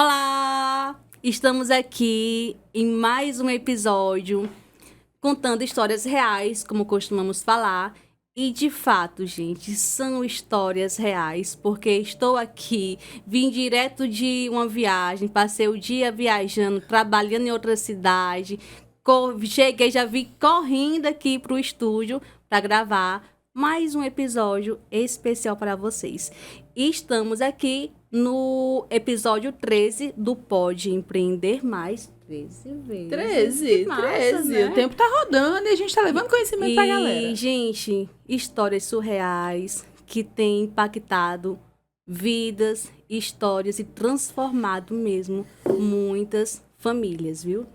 Olá! Estamos aqui em mais um episódio contando histórias reais, como costumamos falar. E de fato, gente, são histórias reais, porque estou aqui, vim direto de uma viagem, passei o dia viajando, trabalhando em outra cidade. Cheguei, já vim correndo aqui para o estúdio para gravar mais um episódio especial para vocês. E estamos aqui no episódio 13 do Pode Empreender Mais. 13 vezes. 13, Massa, 13. né? O tempo tá rodando e a gente tá levando conhecimento pra galera. E, gente, histórias surreais que têm impactado vidas, histórias e transformado mesmo muitas famílias, viu?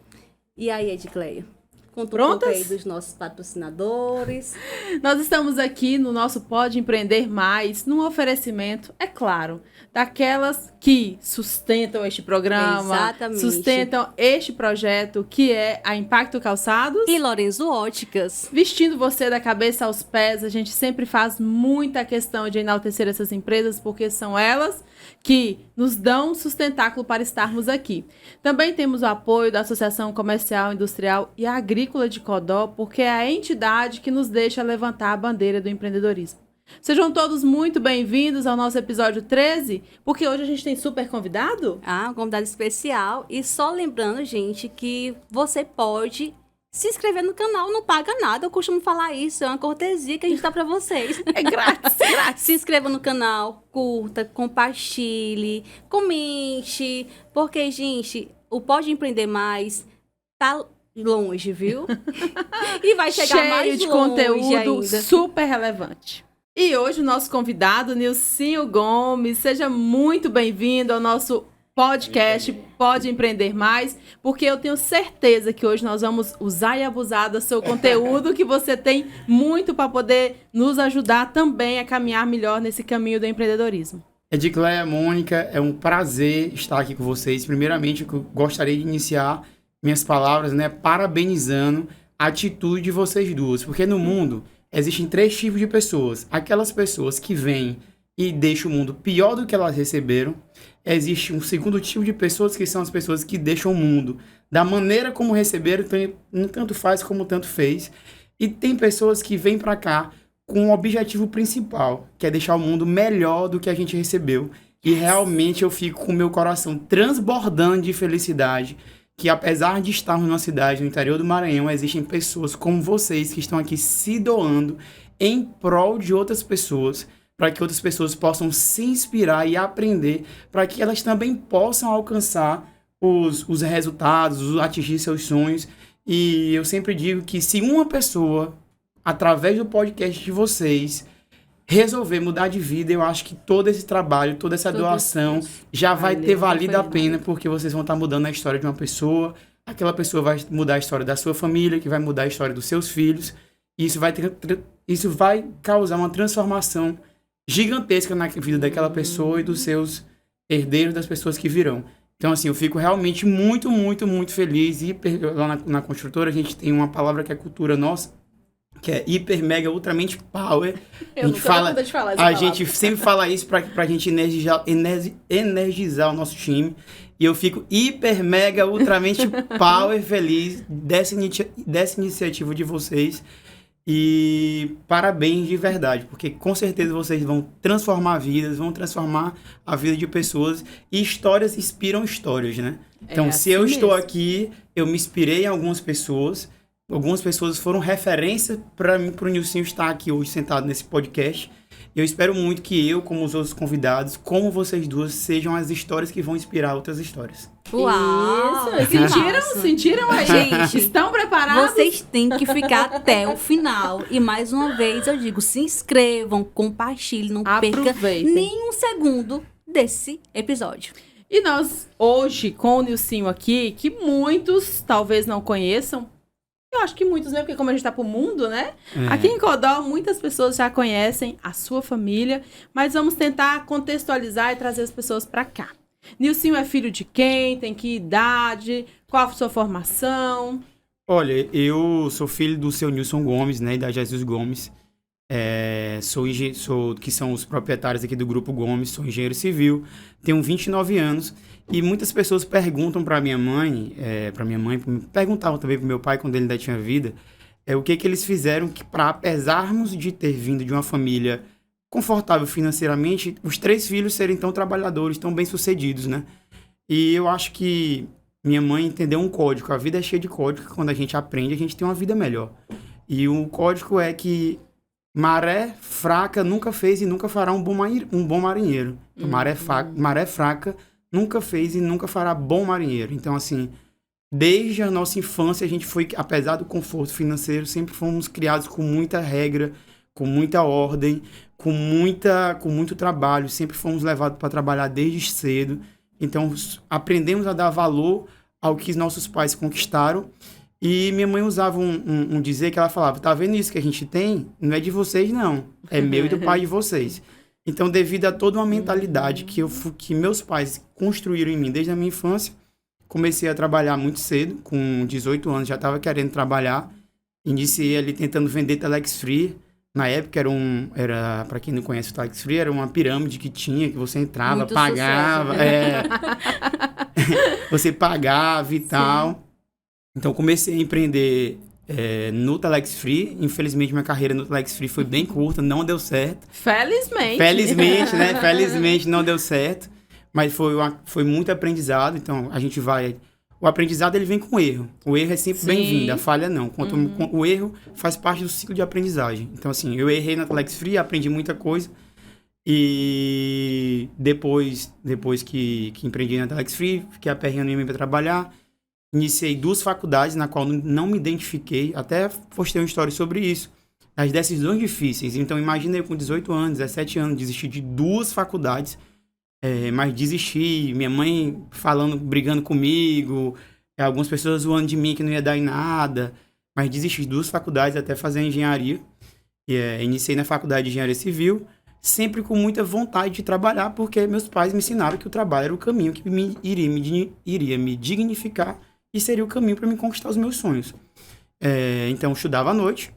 E aí, Edcleia? Conta um pouco Prontas? aí dos nossos patrocinadores. Nós estamos aqui no nosso Pode Empreender Mais, num oferecimento, é claro, daquelas que sustentam este programa, Exatamente. sustentam este projeto, que é a Impacto Calçados. E Lorenzo Óticas. Vestindo você da cabeça aos pés, a gente sempre faz muita questão de enaltecer essas empresas, porque são elas que nos dão sustentáculo para estarmos aqui. Também temos o apoio da Associação Comercial, Industrial e Agrícola de Codó, porque é a entidade que nos deixa levantar a bandeira do empreendedorismo. Sejam todos muito bem-vindos ao nosso episódio 13, porque hoje a gente tem super convidado. Um convidado especial. E só lembrando, gente, que você pode se inscrever no canal, não paga nada. Eu costumo falar isso, é uma cortesia que a gente dá pra vocês. É grátis, grátis. Se inscreva no canal, curta, compartilhe, comente. Porque, gente, o Pode Empreender Mais tá longe, viu? E vai chegar Cheio mais de longe conteúdo ainda. super relevante. E hoje o nosso convidado, Nilcinho Gomes, seja muito bem-vindo ao nosso podcast Pode Empreender Mais, porque eu tenho certeza que hoje nós vamos usar e abusar do seu conteúdo, que você tem muito para poder nos ajudar também a caminhar melhor nesse caminho do empreendedorismo. Edcleia, Mônica, é um prazer estar aqui com vocês. Primeiramente, eu gostaria de iniciar minhas palavras, parabenizando a atitude de vocês duas, porque no mundo existem 3 tipos de pessoas. Aquelas pessoas que vêm e deixam o mundo pior do que elas receberam. Existe um segundo tipo de pessoas, que são as pessoas que deixam o mundo da maneira como receberam, tanto faz como tanto fez. E tem pessoas que vêm para cá com um objetivo principal, que é deixar o mundo melhor do que a gente recebeu. E realmente eu fico com o meu coração transbordando de felicidade, que apesar de estarmos numa cidade no interior do Maranhão, existem pessoas como vocês que estão aqui se doando em prol de outras pessoas, para que outras pessoas possam se inspirar e aprender, para que elas também possam alcançar os resultados, atingir seus sonhos. E eu sempre digo que se uma pessoa, através do podcast de vocês, resolver mudar de vida, eu acho que todo esse trabalho, toda essa doação já vai ter valido a pena, porque vocês vão estar mudando a história de uma pessoa, aquela pessoa vai mudar a história da sua família, que vai mudar a história dos seus filhos, e isso vai causar uma transformação gigantesca na vida daquela pessoa e dos seus herdeiros, das pessoas que virão. Então, assim, eu fico realmente muito, muito, muito feliz. E lá na construtora a gente tem uma palavra que é cultura nossa, que é hiper, mega, ultramente power. A gente sempre fala isso pra gente energizar o nosso time. E eu fico hiper, mega, ultramente power feliz dessa iniciativa de vocês. E parabéns de verdade, porque com certeza vocês vão transformar vidas, vão transformar a vida de pessoas, e histórias inspiram histórias, né? Então, se eu estou aqui, eu me inspirei em algumas pessoas foram referência para mim, para o Nilcinho estar aqui hoje sentado nesse podcast. E eu espero muito que eu, como os outros convidados, como vocês duas, sejam as histórias que vão inspirar outras histórias. Uau! Isso, sentiram aí? Gente, estão preparados? Vocês têm que ficar até o final. E mais uma vez eu digo, se inscrevam, compartilhem, não perca nem um segundo desse episódio. E nós, hoje, com o Nilcinho aqui, que muitos talvez não conheçam, eu acho que muitos, né? Porque como a gente tá pro mundo, né? Aqui em Codó, muitas pessoas já conhecem a sua família, mas vamos tentar contextualizar e trazer as pessoas para cá. Nilcinho é filho de quem? Tem que idade? Qual a sua formação? Olha, eu sou filho do seu Nilson Gomes, né? E da Jesus Gomes. que são os proprietários aqui do Grupo Gomes, sou engenheiro civil, tenho 29 anos, e muitas pessoas perguntam para minha mãe, perguntavam também para meu pai quando ele ainda tinha vida, o que eles fizeram para, apesarmos de ter vindo de uma família confortável financeiramente, os 3 filhos serem tão trabalhadores, tão bem-sucedidos, né? E eu acho que minha mãe entendeu um código, a vida é cheia de código, que quando a gente aprende, a gente tem uma vida melhor. E o código é que maré fraca nunca fez e nunca fará um bom marinheiro. Então, maré fraca nunca fez e nunca fará bom marinheiro. Então, assim, desde a nossa infância, a gente foi, apesar do conforto financeiro, sempre fomos criados com muita regra, com muita ordem, com muito trabalho. Sempre fomos levados para trabalhar desde cedo. Então, aprendemos a dar valor ao que nossos pais conquistaram. E minha mãe usava um dizer que ela falava, tá vendo isso que a gente tem? Não é de vocês, não. É meu e do pai de vocês. Então, devido a toda uma mentalidade que meus pais construíram em mim desde a minha infância, comecei a trabalhar muito cedo. Com 18 anos, já estava querendo trabalhar. Iniciei ali tentando vender Telex Free. Na época, para quem não conhece o Telex Free, era uma pirâmide que você entrava, muito pagava. Sucesso, né? Você pagava e tal. Então, comecei a empreender no Telex Free. Infelizmente, minha carreira no Telex Free foi bem curta, não deu certo. Felizmente, né? Felizmente não deu certo. Mas foi muito aprendizado. Então, o aprendizado, ele vem com o erro. O erro é sempre bem-vindo, a falha não. O erro faz parte do ciclo de aprendizagem. Então, assim, eu errei na Telex Free, aprendi muita coisa. E depois que empreendi na Telex Free, fiquei aperreando minha mãe para trabalhar. Iniciei 2 faculdades na qual não me identifiquei. Até postei uma história sobre isso. As decisões difíceis. Então, imagina eu com 18 anos, 17 anos, desistir de 2 faculdades. Mas desisti. Minha mãe brigando comigo. Algumas pessoas zoando de mim que não ia dar em nada. Mas desisti de 2 faculdades até fazer engenharia. Iniciei na faculdade de engenharia civil. Sempre com muita vontade de trabalhar, porque meus pais me ensinaram que o trabalho era o caminho que iria me dignificar e seria o caminho para me conquistar os meus sonhos. Então, eu estudava à noite,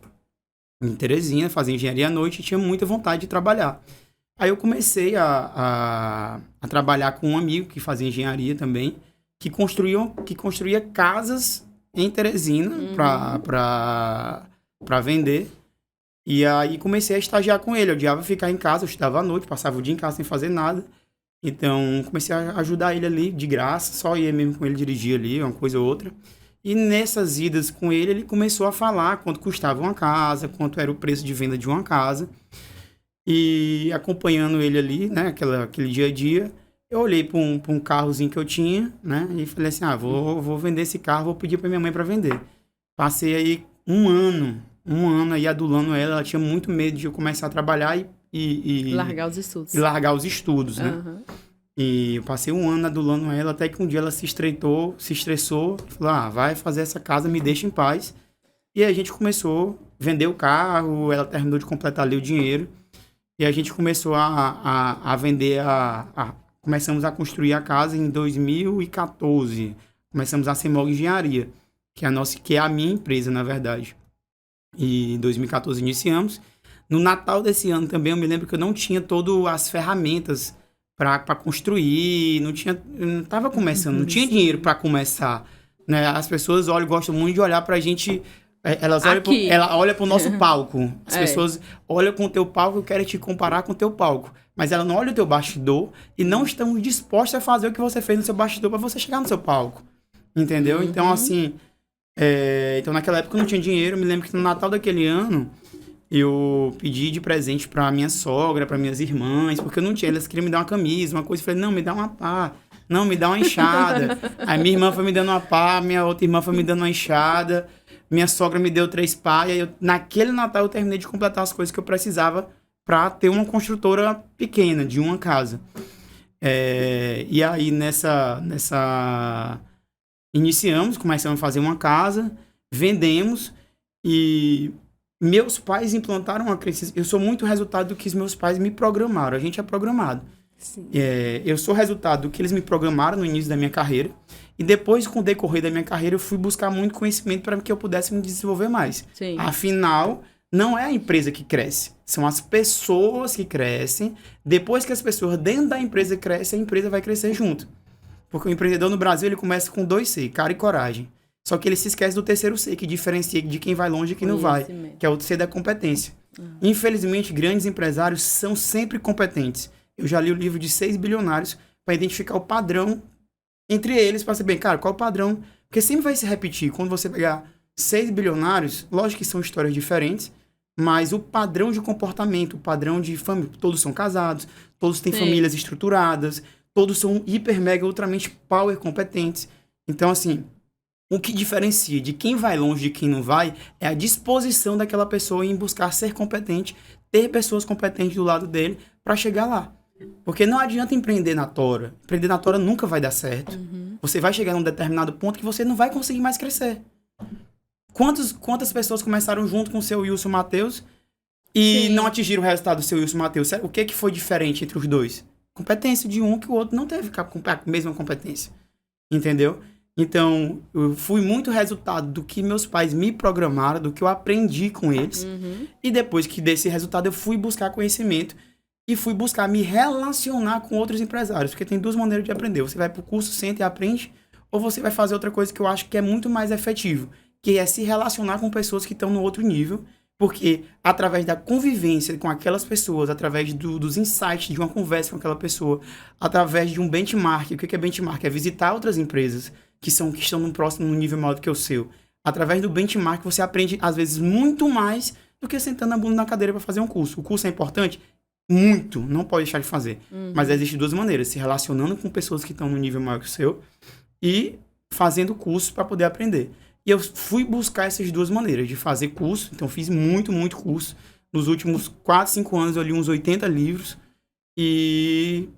em Terezinha, fazia engenharia à noite e tinha muita vontade de trabalhar. Aí eu comecei a trabalhar com um amigo que fazia engenharia também, que construía casas em Teresina para vender. E aí comecei a estagiar com ele. Eu odiava ficar em casa, eu estudava à noite, passava o dia em casa sem fazer nada. Então, comecei a ajudar ele ali, de graça, só ia mesmo com ele dirigir ali, uma coisa ou outra. E nessas idas com ele, ele começou a falar quanto custava uma casa, quanto era o preço de venda de uma casa. E acompanhando ele ali, né, aquele dia a dia, eu olhei para um carrozinho que eu tinha, né, e falei assim, vou vender esse carro, vou pedir para minha mãe para vender. Passei aí um ano aí adulando ela tinha muito medo de eu começar a trabalhar e largar os estudos. E largar os estudos, né? Uhum. E eu passei um ano adulando ela, até que um dia ela se estressou, falou, vai fazer essa casa, me deixa em paz. E aí a gente começou a vender o carro, ela terminou de completar ali o dinheiro, e a gente começou a vender, começamos a construir a casa em 2014. Começamos a Semog Engenharia, que é a minha empresa, na verdade. E em 2014 iniciamos. No Natal desse ano também, eu me lembro que eu não tinha todas as ferramentas para construir, não estava começando, não tinha dinheiro para começar. Né? As pessoas gostam muito de olhar para a gente, ela olha para o nosso palco. As pessoas olham com o teu palco e querem te comparar com o teu palco. Mas ela não olha o teu bastidor e não estão dispostas a fazer o que você fez no seu bastidor para você chegar no seu palco. Entendeu? Então, assim... Então, naquela época eu não tinha dinheiro. Eu me lembro que no Natal daquele ano eu pedi de presente pra minha sogra, pra minhas irmãs, porque eu não tinha. Elas queriam me dar uma camisa, uma coisa. Eu falei, não, me dá uma pá. Não, me dá uma enxada. Aí minha irmã foi me dando uma pá, minha outra irmã foi me dando uma enxada. Minha sogra me deu 3 pá. E aí naquele Natal eu terminei de completar as coisas que eu precisava pra ter uma construtora pequena, de uma casa. E aí iniciamos, começamos a fazer uma casa, vendemos e meus pais implantaram uma crença. Eu sou muito resultado do que os meus pais me programaram. A gente é programado. Eu sou resultado do que eles me programaram no início da minha carreira e depois, com o decorrer da minha carreira, eu fui buscar muito conhecimento para que eu pudesse me desenvolver mais. Sim. Afinal, não é a empresa que cresce, são as pessoas que crescem. Depois que as pessoas dentro da empresa crescem, a empresa vai crescer junto. Porque o empreendedor no Brasil, ele começa com 2 C, cara e coragem. Só que ele se esquece do terceiro C, que diferencia de quem vai longe e quem não vai, que é o C da competência. Infelizmente, grandes empresários são sempre competentes. Eu já li o livro de 6 bilionários para identificar o padrão entre eles, para saber, cara, qual é o padrão. Porque sempre vai se repetir. Quando você pegar 6 bilionários, lógico que são histórias diferentes, mas o padrão de comportamento, o padrão de família, todos são casados, todos têm famílias estruturadas, todos são hiper, mega, ultramente power competentes. Então, assim, o que diferencia de quem vai longe de quem não vai é a disposição daquela pessoa em buscar ser competente, ter pessoas competentes do lado dele para chegar lá. Porque não adianta empreender na tora. Empreender na tora nunca vai dar certo. Você vai chegar num determinado ponto que você não vai conseguir mais crescer. Quantas pessoas começaram junto com o seu Wilson Matheus e não atingiram o resultado do seu Wilson Matheus? O que foi diferente entre os dois? Competência de um que o outro não teve a mesma competência. Entendeu? Então, eu fui muito resultado do que meus pais me programaram, do que eu aprendi com eles. E depois que desse resultado, eu fui buscar conhecimento e fui buscar me relacionar com outros empresários. Porque tem 2 maneiras de aprender. Você vai pro curso, senta e aprende, ou você vai fazer outra coisa que eu acho que é muito mais efetivo, que é se relacionar com pessoas que estão no outro nível. Porque através da convivência com aquelas pessoas, através dos insights de uma conversa com aquela pessoa, através de um benchmark. O que é benchmark? É visitar outras empresas que estão no nível maior do que o seu. Através do benchmark, você aprende, às vezes, muito mais do que sentando a bunda na cadeira para fazer um curso. O curso é importante? Muito. Não pode deixar de fazer. Mas existem 2 maneiras. Se relacionando com pessoas que estão no nível maior que o seu e fazendo curso para poder aprender. E eu fui buscar essas 2 maneiras de fazer curso. Então, fiz muito curso. Nos últimos 4, 5 anos, eu li uns 80 livros. E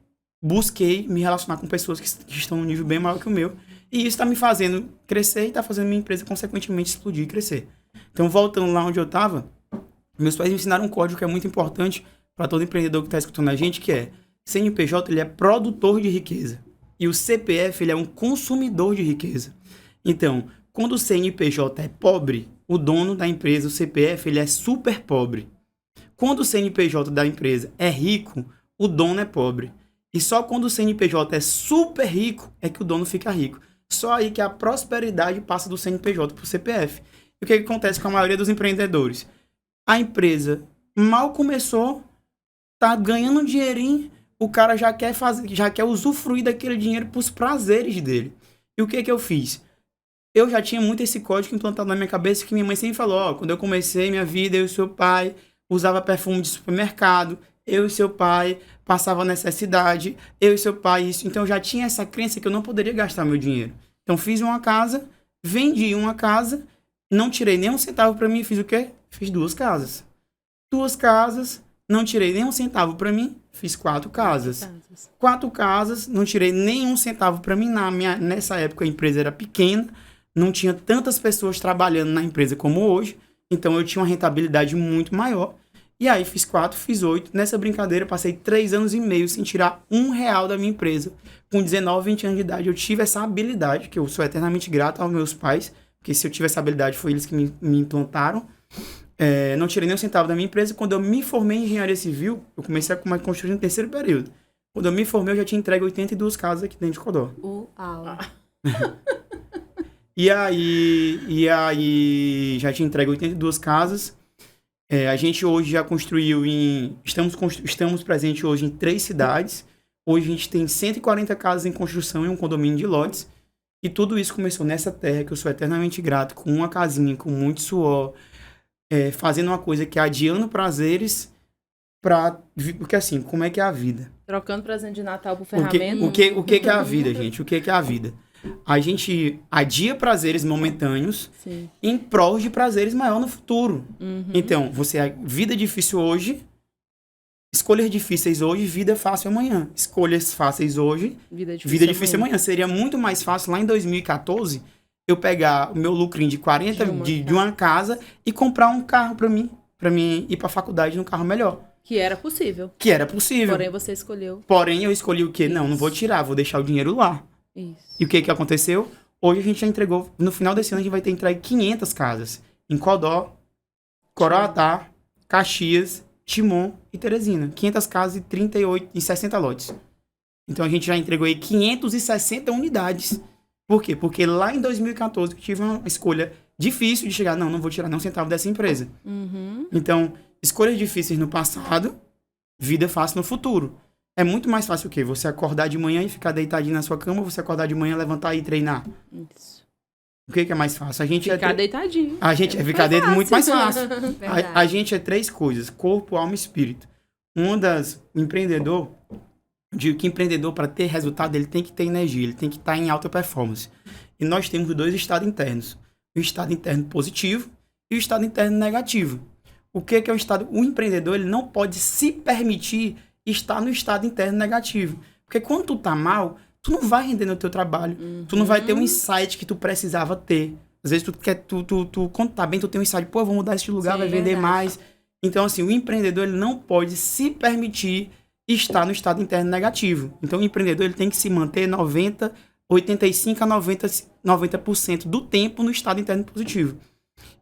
busquei me relacionar com pessoas que estão no nível bem maior que o meu. E isso está me fazendo crescer e está fazendo minha empresa, consequentemente, explodir e crescer. Então, voltando lá onde eu estava, meus pais me ensinaram um código que é muito importante para todo empreendedor que está escutando a gente, que é CNPJ, ele é produtor de riqueza. E o CPF, ele é um consumidor de riqueza. Então, quando o CNPJ é pobre, o dono da empresa, o CPF, ele é super pobre. Quando o CNPJ da empresa é rico, o dono é pobre. E só quando o CNPJ é super rico, é que o dono fica rico. Só aí que a prosperidade passa do CNPJ para o CPF. E o que acontece com a maioria dos empreendedores? A empresa mal começou, tá ganhando um dinheirinho, o cara já quer usufruir daquele dinheiro para os prazeres dele. E o que eu fiz? Eu já tinha muito esse código implantado na minha cabeça, que minha mãe sempre falou, quando eu comecei minha vida, eu e seu pai usava perfume de supermercado, eu e seu pai passava necessidade, eu e seu pai isso. Então, eu já tinha essa crença que eu não poderia gastar meu dinheiro. Então, fiz uma casa, vendi uma casa, não tirei nem um centavo para mim, fiz o quê? Fiz 2 casas. 2 casas, não tirei nem um centavo para mim, fiz 4 casas. 4 casas, não tirei nem um centavo para mim. Nessa época, a empresa era pequena, não tinha tantas pessoas trabalhando na empresa como hoje, então eu tinha uma rentabilidade muito maior. E aí fiz 4, fiz 8. Nessa brincadeira, passei 3 anos e meio sem tirar R$1 da minha empresa. Com 19, 20 anos de idade, eu tive essa habilidade, que eu sou eternamente grato aos meus pais, porque se eu tive essa habilidade, foi eles que me implantaram. Não tirei nem um centavo da minha empresa. Quando eu me formei em engenharia civil, eu comecei a construir no 3º período. Quando eu me formei, eu já tinha entregue 82 casas aqui dentro de Codó. Uau. E aí já tinha entregue 82 casas. A gente hoje já construiu estamos presentes hoje em 3 cidades. Hoje a gente tem 140 casas em construção e um condomínio de lotes. E tudo isso começou nessa terra, que eu sou eternamente grato, com uma casinha, com muito suor, fazendo uma coisa que é adiando prazeres porque assim, como é que é a vida? Trocando presente de Natal por ferramenta. O que é a vida, gente? O que é a vida? A gente adia prazeres momentâneos em prol de prazeres maiores no futuro. Então, vida difícil hoje, escolhas difíceis hoje, vida fácil amanhã. Escolhas fáceis hoje, vida difícil amanhã. Seria muito mais fácil lá em 2014 eu pegar o meu lucrinho de 40 de uma casa e comprar um carro pra mim ir pra faculdade num carro melhor. Que era possível. Porém, você escolheu. Porém, eu escolhi o quê? Isso. Não vou tirar, vou deixar o dinheiro lá. Isso. E o que aconteceu? Hoje a gente já entregou, no final desse ano a gente vai ter entregue 500 casas. Em Codó, Coroatá, Caxias, Timon e Teresina. 500 casas e 38 e 60 lotes. Então a gente já entregou aí 560 unidades. Por quê? Porque lá em 2014 eu tive uma escolha difícil de chegar, não vou tirar nem um centavo dessa empresa. Então, escolhas difíceis no passado, vida fácil no futuro. É muito mais fácil o quê? Você acordar de manhã e ficar deitadinho na sua cama, ou você acordar de manhã, levantar e treinar? Isso. O que é mais fácil? A gente Ficar deitadinho. A gente é ficar dentro muito mais fácil. Verdade. A gente é 3 coisas: corpo, alma e espírito. O empreendedor, eu digo que empreendedor, para ter resultado, ele tem que ter energia, ele tem que estar em alta performance. E nós temos 2 estados internos: o estado interno positivo e o estado interno negativo. O que é o estado? O empreendedor, ele não pode se permitir estar no estado interno negativo. Porque quando tu tá mal, tu não vai render no teu trabalho. Tu não vai ter um insight que tu precisava ter. Às vezes quando tá bem, tu tem um insight, pô, vou mudar esse lugar, Sim, vai vender verdade. mais. Então, assim, o empreendedor, ele não pode se permitir estar no estado interno negativo. Então, o empreendedor, ele tem que se manter 85 a 90% do tempo no estado interno positivo.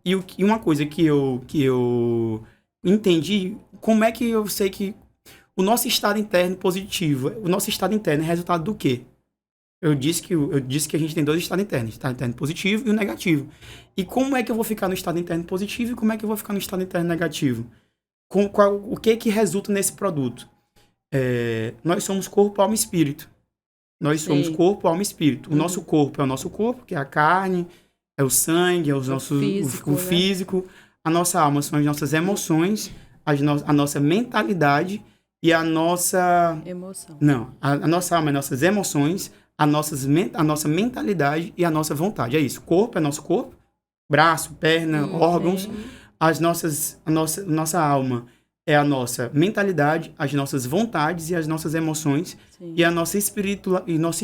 E uma coisa que eu entendi, como é que eu sei que o nosso estado interno positivo, o nosso estado interno é resultado do quê? Eu disse que a gente tem 2 estados internos, o estado interno positivo e o negativo. E como é que eu vou ficar no estado interno positivo e como é que eu vou ficar no estado interno negativo? O que resulta nesse produto? Nós somos corpo, alma e espírito. Nós somos corpo, alma e espírito. O nosso corpo é o nosso corpo, que é a carne, é o sangue, é o físico. A nossa alma são as nossas emoções, a nossa mentalidade e a nossa... Emoção. Não, a nossa alma é nossas emoções, a nossa mentalidade e a nossa vontade. É isso. Corpo é nosso corpo, braço, perna, órgãos. A nossa alma é a nossa mentalidade, as nossas vontades e as nossas emoções. Sim. E nosso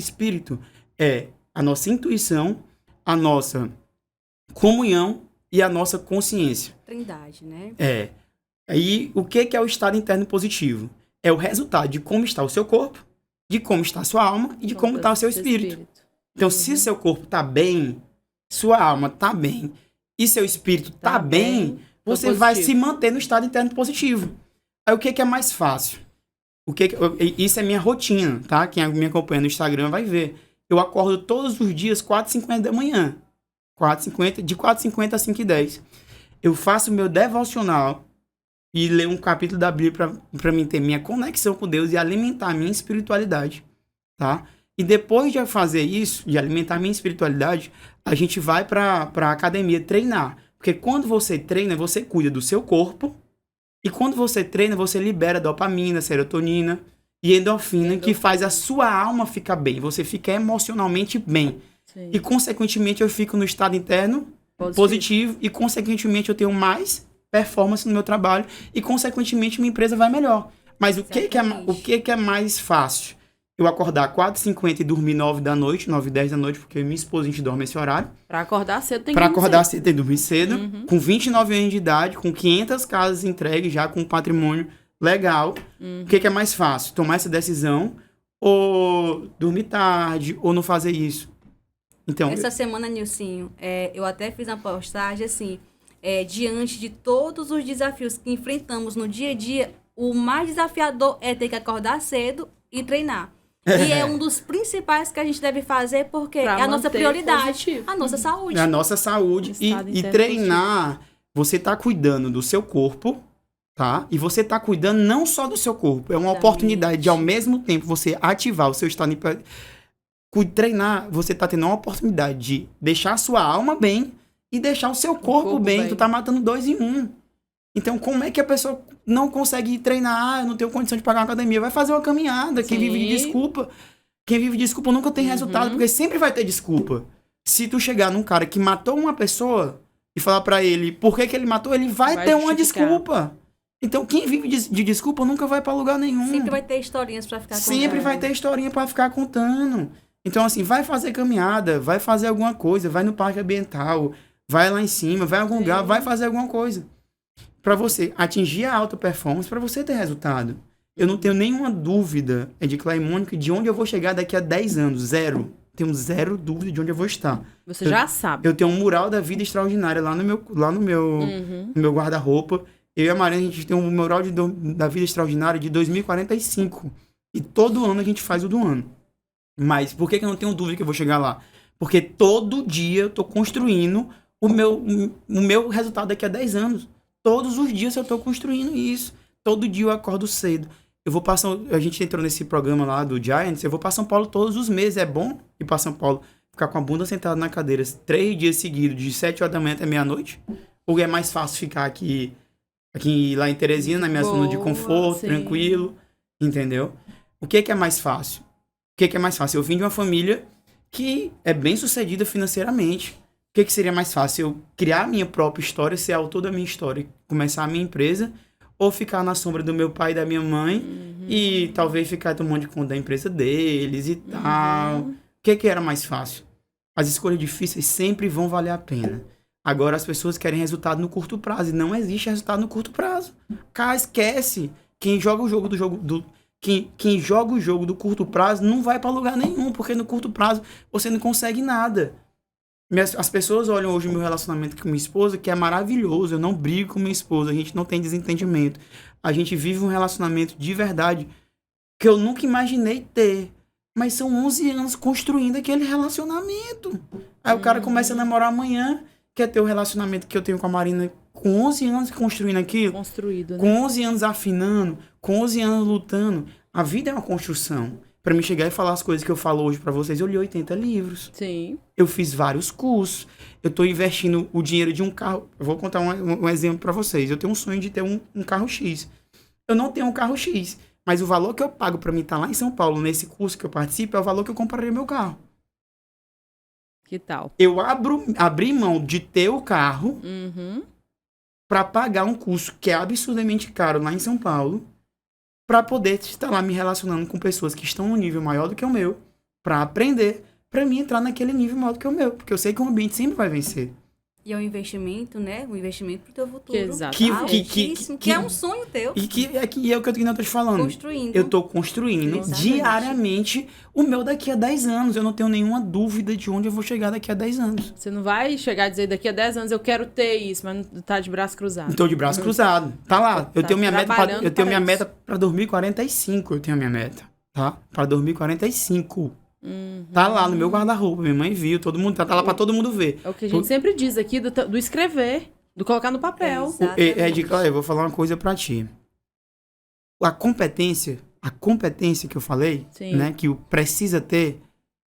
espírito é a nossa intuição, a nossa comunhão e a nossa consciência. Trindade, né? Aí, o que é o estado interno positivo? É o resultado de como está o seu corpo, de como está a sua alma e de como está o seu espírito. Então, se seu corpo está bem, sua alma está bem e seu espírito está bem, você vai se manter no estado interno positivo. Aí, o que é mais fácil? Isso é minha rotina, tá? Quem me acompanha no Instagram vai ver. Eu acordo todos os dias 4h50 da manhã. De 4h50 a 5h10. Eu faço meu devocional e ler um capítulo da Bíblia para mim ter minha conexão com Deus e alimentar a minha espiritualidade, tá? E depois de fazer isso, de alimentar a minha espiritualidade, a gente vai para a academia treinar. Porque quando você treina, você cuida do seu corpo. E quando você treina, você libera dopamina, serotonina e endorfina, que faz a sua alma ficar bem. Você fica emocionalmente bem. Sim. E, consequentemente, eu fico no estado interno positivo e, consequentemente, eu tenho mais performance no meu trabalho e, consequentemente, minha empresa vai melhor. Mas o que é mais fácil? Eu acordar 4h50 e dormir 9h10 da noite, porque minha esposa, a gente dorme esse horário. Pra acordar cedo tem que dormir cedo. Com 29 anos de idade, com 500 casas entregues, já com um patrimônio legal. O que é mais fácil? Tomar essa decisão ou dormir tarde ou não fazer isso? Então, Essa semana, Nilcinho, eu até fiz uma postagem assim, diante de todos os desafios que enfrentamos no dia a dia, o mais desafiador é ter que acordar cedo e treinar. E é um dos principais que a gente deve fazer, porque é a nossa prioridade, positivo. a nossa saúde. a nossa saúde Estado e interno treinar, você tá cuidando do seu corpo, tá? E você tá cuidando não só do seu corpo, é uma oportunidade de, ao mesmo tempo, você ativar o seu estado treinar, você tá tendo uma oportunidade de deixar a sua alma bem e deixar o seu corpo bem. Tu tá matando 2 em 1. Então, como é que a pessoa não consegue treinar? Eu não tenho condição de pagar uma academia. Vai fazer uma caminhada. Quem vive de desculpa nunca tem resultado, porque sempre vai ter desculpa. Se tu chegar num cara que matou uma pessoa e falar pra ele por que ele matou, ele vai ter uma desculpa. Então, quem vive de desculpa nunca vai pra lugar nenhum. Sempre vai ter historinhas pra ficar contando. Sempre vai ter historinha pra ficar contando. Então, assim, vai fazer caminhada, vai fazer alguma coisa, vai no parque ambiental, vai lá em cima, vai em algum lugar, vai fazer alguma coisa. Pra você atingir a alta performance, pra você ter resultado. Eu não tenho nenhuma dúvida, Edicla e Mônica, de onde eu vou chegar daqui a 10 anos. Zero. tenho zero dúvida de onde eu vou estar. Você já sabe. Eu tenho um mural da vida extraordinária lá no meu guarda-roupa. Eu e a Mariana, a gente tem um mural da vida extraordinária de 2045. E todo ano a gente faz o do ano. Mas por que eu não tenho dúvida que eu vou chegar lá? Porque todo dia eu tô construindo o meu resultado daqui a 10 anos. Todos os dias eu tô construindo isso. Todo dia eu acordo cedo. A gente entrou nesse programa lá do Giants, eu vou pra São Paulo todos os meses. É bom ir pra São Paulo, ficar com a bunda sentada na cadeira 3 dias seguidos, de 7 horas da manhã até meia-noite? Ou é mais fácil ficar aqui lá em Teresina, na minha zona de conforto, sim. tranquilo, entendeu? O que é mais fácil? Eu vim de uma família que é bem sucedida financeiramente. O que seria mais fácil? Eu criar a minha própria história, ser autor da minha história, começar a minha empresa, ou ficar na sombra do meu pai e da minha mãe e talvez ficar tomando conta da empresa deles e tal. O que era mais fácil? As escolhas difíceis sempre vão valer a pena. Agora as pessoas querem resultado no curto prazo e não existe resultado no curto prazo. Cara, esquece. Quem joga o jogo quem joga o jogo do curto prazo não vai para lugar nenhum, porque no curto prazo você não consegue nada. As pessoas olham hoje o meu relacionamento com minha esposa, que é maravilhoso. Eu não brigo com minha esposa, a gente não tem desentendimento. A gente vive um relacionamento de verdade que eu nunca imaginei ter. Mas são 11 anos construindo aquele relacionamento. Aí o cara começa a namorar amanhã, quer ter o relacionamento que eu tenho com a Marina com 11 anos construindo aquilo. Construído, né? Com 11 anos afinando, com 11 anos lutando. A vida é uma construção. Pra mim chegar e falar as coisas que eu falo hoje pra vocês, eu li 80 livros. Sim. Eu fiz vários cursos. Eu tô investindo o dinheiro de um carro. Eu vou contar um exemplo pra vocês. Eu tenho um sonho de ter um carro X. Eu não tenho um carro X. Mas o valor que eu pago pra mim estar lá em São Paulo, nesse curso que eu participo, é o valor que eu compraria meu carro. Que tal? Eu abri mão de ter o carro pra pagar um curso que é absurdamente caro lá em São Paulo, para poder estar lá me relacionando com pessoas que estão num nível maior do que o meu, para aprender, para mim entrar naquele nível maior do que o meu, porque eu sei que o ambiente sempre vai vencer. E é um investimento, né? Um investimento pro teu futuro. Exato. Que é um sonho teu. E é o que eu tô te falando. Construindo. Eu tô construindo Exatamente. diariamente o meu daqui a 10 anos. Eu não tenho nenhuma dúvida de onde eu vou chegar daqui a 10 anos. Você não vai chegar a dizer daqui a 10 anos eu quero ter isso, mas não tá de braço cruzado. Não tô de braço cruzado. Tá lá. Eu Tá tenho minha meta trabalhando eu tenho minha para meta para 2045, eu tenho a minha meta, tá? Para 2045. Tá lá no meu guarda-roupa, minha mãe viu, todo mundo tá lá pra todo mundo ver. É o que a gente sempre diz aqui do escrever, do colocar no papel. Eu vou falar uma coisa pra ti. A competência que eu falei, Sim. né, que o precisa ter,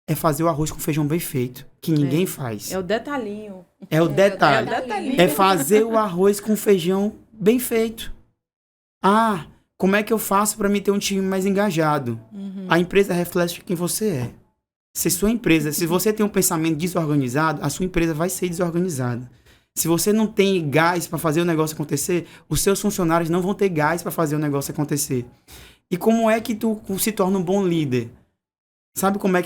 é fazer o arroz com feijão bem feito, que ninguém faz. É o detalhinho. É o detalhe. É o detalhinho. É fazer o arroz com feijão bem feito. Ah, como é que eu faço para me ter um time mais engajado? A empresa reflete quem você é. Se você tem um pensamento desorganizado, a sua empresa vai ser desorganizada. Se você não tem gás para fazer o negócio acontecer, os seus funcionários não vão ter gás para fazer o negócio acontecer. E como é que tu se torna um bom líder? Sabe como é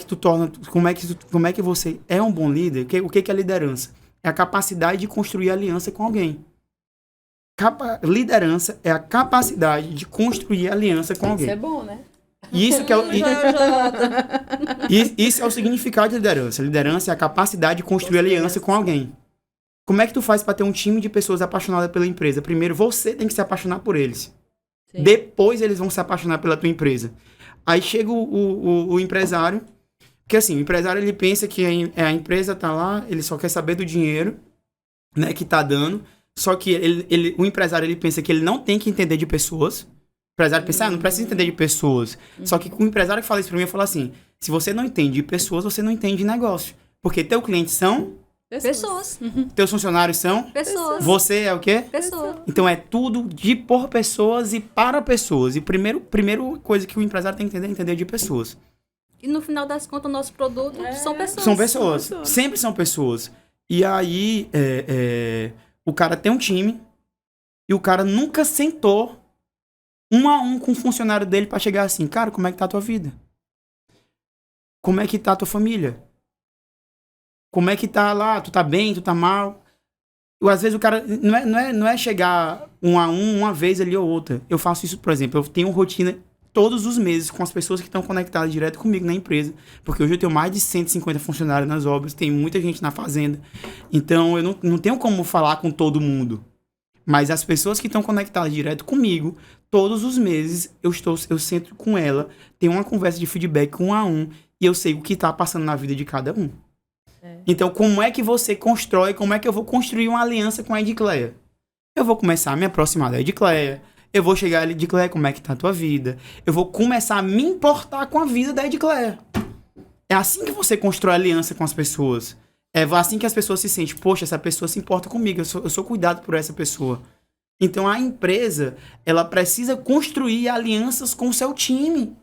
que você é um bom líder? O que é liderança? É a capacidade de construir aliança com alguém. Liderança é a capacidade de construir aliança com alguém. Isso é bom, né? Isso é o significado de liderança. Liderança é a capacidade de construir aliança com alguém. Como é que tu faz para ter um time de pessoas apaixonadas pela empresa? Primeiro, você tem que se apaixonar por eles. Sim. Depois, eles vão se apaixonar pela tua empresa. Aí chega o empresário, porque assim, o empresário ele pensa que a empresa tá lá, ele só quer saber do dinheiro, né, que tá dando. Só que o empresário ele pensa que ele não tem que entender de pessoas. O empresário pensa, não precisa entender de pessoas. Só que o empresário que fala isso pra mim, fala assim, se você não entende de pessoas, você não entende de negócio. Porque teu cliente são... Pessoas. Teus funcionários são... Pessoas. Você é o quê? Pessoas. Então é tudo por pessoas e para pessoas. E primeiro coisa que o empresário tem que entender de pessoas. E no final das contas, o nosso produto são pessoas. São pessoas. Sempre são pessoas. E aí, o cara tem um time e o cara nunca sentou 1 a 1 com o funcionário dele pra chegar assim, cara, como é que tá a tua vida? Como é que tá a tua família? Como é que tá lá? Tu tá bem? Tu tá mal? Às vezes o cara... Não é chegar 1 a 1 uma vez ali ou outra. Eu faço isso, por exemplo. Eu tenho rotina todos os meses com as pessoas que estão conectadas direto comigo na empresa, porque hoje eu tenho mais de 150 funcionários nas obras, tem muita gente na fazenda, então eu não tenho como falar com todo mundo, mas as pessoas que estão conectadas direto comigo, todos os meses eu sento com ela, tenho uma conversa de feedback 1 a 1, e eu sei o que está passando na vida de cada um. Então, como é que você constrói, como é que eu vou construir uma aliança com a Edcleia? Eu vou começar a me aproximar da Edcleia, eu vou chegar ali, Edcleia, como é que tá a tua vida? Eu vou começar a me importar com a vida da Edcleia. É assim que você constrói aliança com as pessoas. É assim que as pessoas se sentem, poxa, essa pessoa se importa comigo, eu sou cuidado por essa pessoa. Então, a empresa, ela precisa construir alianças com o seu time.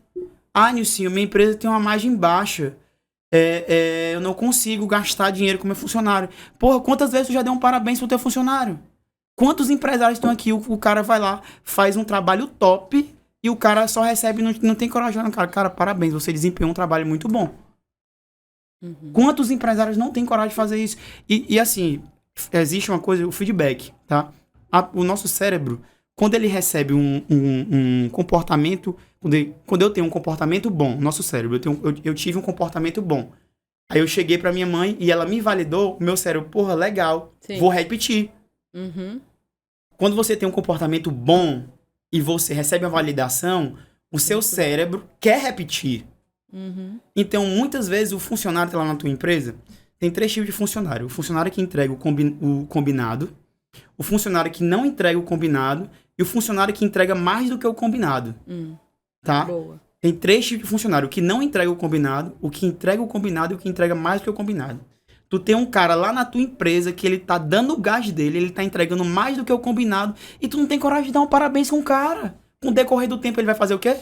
Ah, Nilcinho, minha empresa tem uma margem baixa. Eu não consigo gastar dinheiro com meu funcionário. Porra, quantas vezes tu já deu um parabéns pro teu funcionário? Quantos empresários estão aqui? O cara vai lá, faz um trabalho top e o cara só recebe, não tem coragem no cara. Cara, parabéns, você desempenhou um trabalho muito bom. Quantos empresários não têm coragem de fazer isso? E assim, existe uma coisa, o feedback, tá? O nosso cérebro, quando ele recebe um comportamento, quando eu tenho um comportamento bom, nosso cérebro, eu tive um comportamento bom. Aí eu cheguei pra minha mãe e ela me validou, o meu cérebro, porra, legal, Sim. vou repetir. Quando você tem um comportamento bom e você recebe a validação, o seu cérebro quer repetir. Então, muitas vezes, o funcionário que tá lá na tua empresa, tem 3 tipos de funcionário. O funcionário que entrega o combinado, o funcionário que não entrega o combinado e o funcionário que entrega mais do que o combinado. Tá? Boa. Tem 3 tipos de funcionário. O que não entrega o combinado, o que entrega o combinado e o que entrega mais do que o combinado. Tu tem um cara lá na tua empresa que ele tá dando o gás dele, ele tá entregando mais do que o combinado e tu não tem coragem de dar um parabéns com o cara. Com o decorrer do tempo ele vai fazer o quê?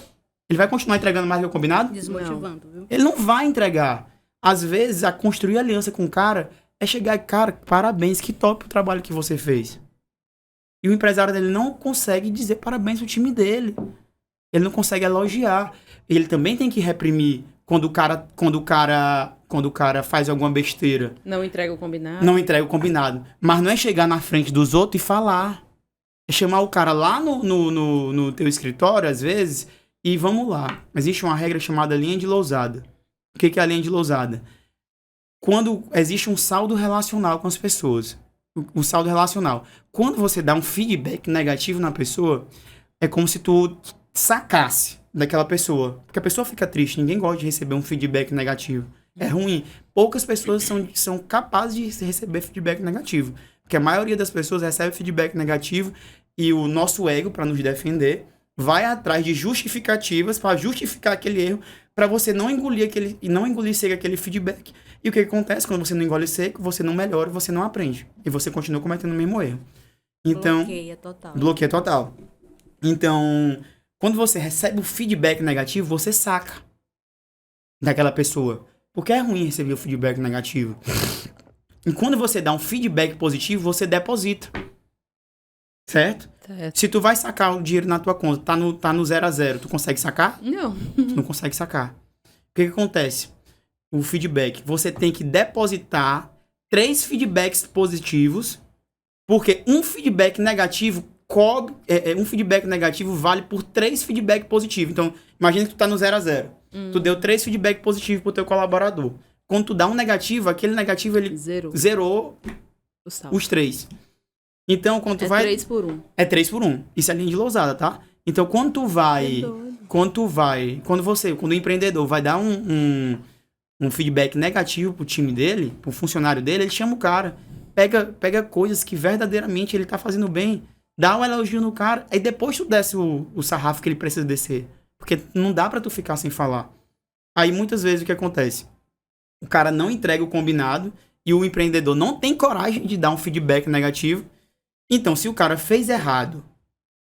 Ele vai continuar entregando mais do que o combinado? Desmotivando, viu? Ele não vai entregar. Às vezes, a construir aliança com o cara é chegar e, cara, parabéns, que top o trabalho que você fez. E o empresário dele não consegue dizer parabéns ao time dele. Ele não consegue elogiar. Ele também tem que reprimir quando o cara faz alguma besteira. Não entrega o combinado. Não entrega o combinado. Mas não é chegar na frente dos outros e falar. É chamar o cara lá no teu escritório, às vezes, e vamos lá. Existe uma regra chamada linha de lousada. O que é a linha de lousada? Quando existe um saldo relacional com as pessoas. O saldo relacional. Quando você dá um feedback negativo na pessoa, é como se tu sacasse daquela pessoa. Porque a pessoa fica triste. Ninguém gosta de receber um feedback negativo. É ruim. Poucas pessoas são capazes de receber feedback negativo. Porque a maioria das pessoas recebe feedback negativo e o nosso ego, para nos defender, vai atrás de justificativas para justificar aquele erro, para você não engolir seco aquele feedback. E o que acontece quando você não engole seco? Você não melhora, você não aprende. E você continua cometendo o mesmo erro. Então, bloqueia total. Então, quando você recebe o feedback negativo, você saca daquela pessoa. Porque é ruim receber o feedback negativo. E quando você dá um feedback positivo, você deposita. Certo? Se tu vai sacar o dinheiro na tua conta, tá no 0 a 0, tu consegue sacar? Não. Tu não consegue sacar. O que acontece? O feedback. Você tem que depositar 3 feedbacks positivos, porque um feedback negativo um feedback negativo vale por 3 feedback positivos. Então, imagina que tu tá no 0 a 0. Tu deu 3 feedback positivos pro teu colaborador. Quando tu dá um negativo, aquele negativo ele zerou os 3. Então, quando tu vai... 3 por 1. É 3 por 1. Isso é linha de lousada, tá? Então, quando o empreendedor vai dar um feedback negativo pro time dele, pro funcionário dele, ele chama o cara. Pega coisas que verdadeiramente ele tá fazendo bem. Dá um elogio no cara. Aí depois tu desce o sarrafo que ele precisa descer. Porque não dá pra tu ficar sem falar. Aí, muitas vezes, o que acontece? O cara não entrega o combinado e o empreendedor não tem coragem de dar um feedback negativo. Então, se o cara fez errado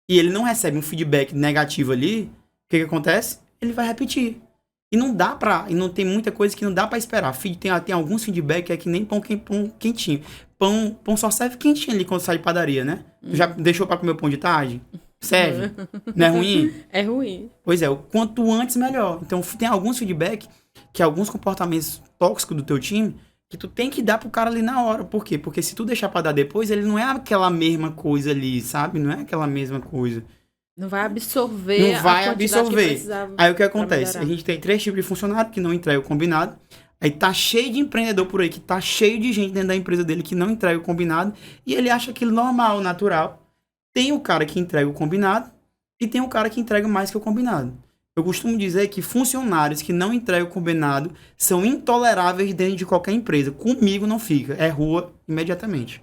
e ele não recebe um feedback negativo ali, o que acontece? Ele vai repetir. E não tem muita coisa que não dá pra esperar. Tem alguns feedback que é que nem pão quentinho. Pão só serve quentinho ali quando sai de padaria, né? Tu já deixou pra comer o pão de tarde? Serve. Não é ruim? É ruim. Pois é, o quanto antes, melhor. Então, tem alguns feedback que alguns comportamentos tóxicos do teu time que tu tem que dar pro cara ali na hora. Por quê? Porque se tu deixar pra dar depois, ele não é aquela mesma coisa ali, sabe? Não é aquela mesma coisa. Não vai absorver Não vai a quantidade absorver. que precisava. Aí o que pra acontece? A melhorar. gente tem 3 tipos de funcionário que não entregam o combinado. Aí tá cheio de empreendedor por aí, que tá cheio de gente dentro da empresa dele que não entrega o combinado. E ele acha aquilo normal, natural. Tem o cara que entrega o combinado e tem o cara que entrega mais que o combinado. Eu costumo dizer que funcionários que não entregam o combinado são intoleráveis dentro de qualquer empresa. Comigo não fica. É rua imediatamente.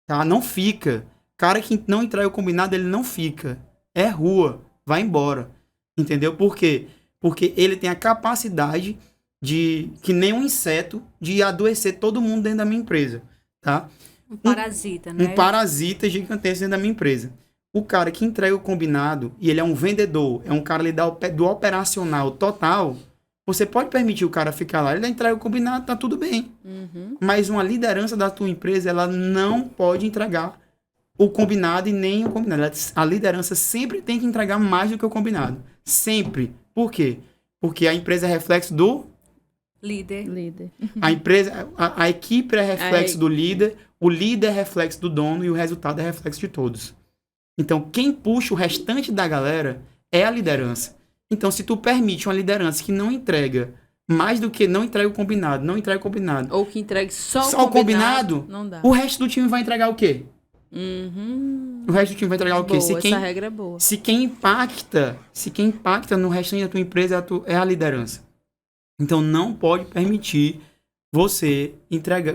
Tá? Não fica. Cara que não entrega o combinado, ele não fica. É rua. Vai embora. Entendeu? Por quê? Porque ele tem a capacidade de, que nem um inseto, de adoecer todo mundo dentro da minha empresa. Tá? Um parasita, né? Um parasita gigantesco dentro da minha empresa. O cara que entrega o combinado, e ele é um vendedor, é um cara ali do operacional total, você pode permitir o cara ficar lá, ele entrega o combinado, tá tudo bem. Mas uma liderança da tua empresa, ela não pode entregar o combinado e nem o combinado. A liderança sempre tem que entregar mais do que o combinado. Sempre. Por quê? Porque a empresa é reflexo do... Líder. A empresa, a equipe é reflexo do líder, o líder é reflexo do dono e o resultado é reflexo de todos. Então, quem puxa o restante da galera é a liderança. Então, se tu permite uma liderança que não entrega mais do que não entrega o combinado, não entrega o combinado, Ou que entregue só só o combinado, não dá. o resto do time vai entregar o quê? O resto do time vai entregar o quê? Boa, essa regra é boa. Se quem impacta no restante da tua empresa é a liderança. Então, não pode permitir você entrega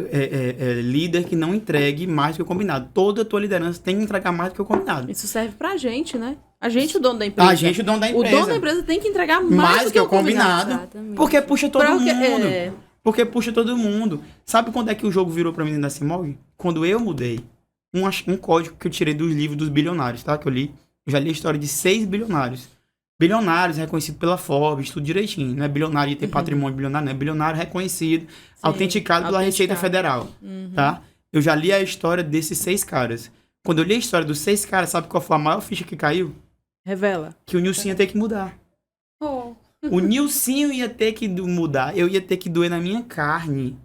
líder que não entregue mais do que o combinado. Toda a tua liderança tem que entregar mais do que o combinado. Isso serve pra gente, né? A gente, o dono da empresa. A gente, o dono da empresa. O dono da empresa tem que entregar mais do que o combinado. Exatamente. Porque puxa todo mundo. É. Porque puxa todo mundo. Sabe quando é que o jogo virou pra mim dentro da Simog? Quando eu mudei um código que eu tirei dos livros dos bilionários, tá? Que eu li. Eu já li a história de 6 bilionários. Bilionários reconhecido pela Forbes, tudo direitinho. Não é bilionário de ter patrimônio bilionário, não é bilionário reconhecido, autenticado pela Receita Federal, tá? Eu já li a história desses 6 caras. Quando eu li a história dos 6 caras, sabe qual foi a maior ficha que caiu? Revela. Que o Nilcinho ia ter que mudar. Oh. O Nilcinho ia ter que mudar, eu ia ter que doer na minha carne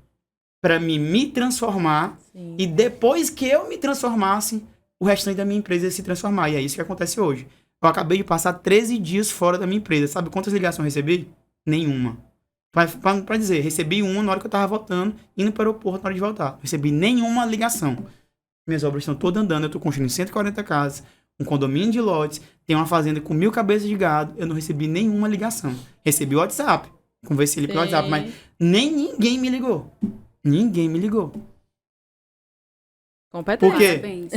pra me transformar. Sim. E depois que eu me transformasse, o restante da minha empresa ia se transformar. E é isso que acontece hoje. Eu acabei de passar 13 dias fora da minha empresa. Sabe quantas ligações eu recebi? Nenhuma. Pra dizer, recebi uma na hora que eu tava voltando, indo para o aeroporto na hora de voltar. Recebi nenhuma ligação. Minhas obras estão todas andando, eu tô construindo 140 casas, um condomínio de lotes, tem uma fazenda com 1000 cabeças de gado, eu não recebi nenhuma ligação. Recebi o WhatsApp, conversei ali pelo WhatsApp, mas nem ninguém me ligou. Ninguém me ligou. Competência. Por quê? Parabéns.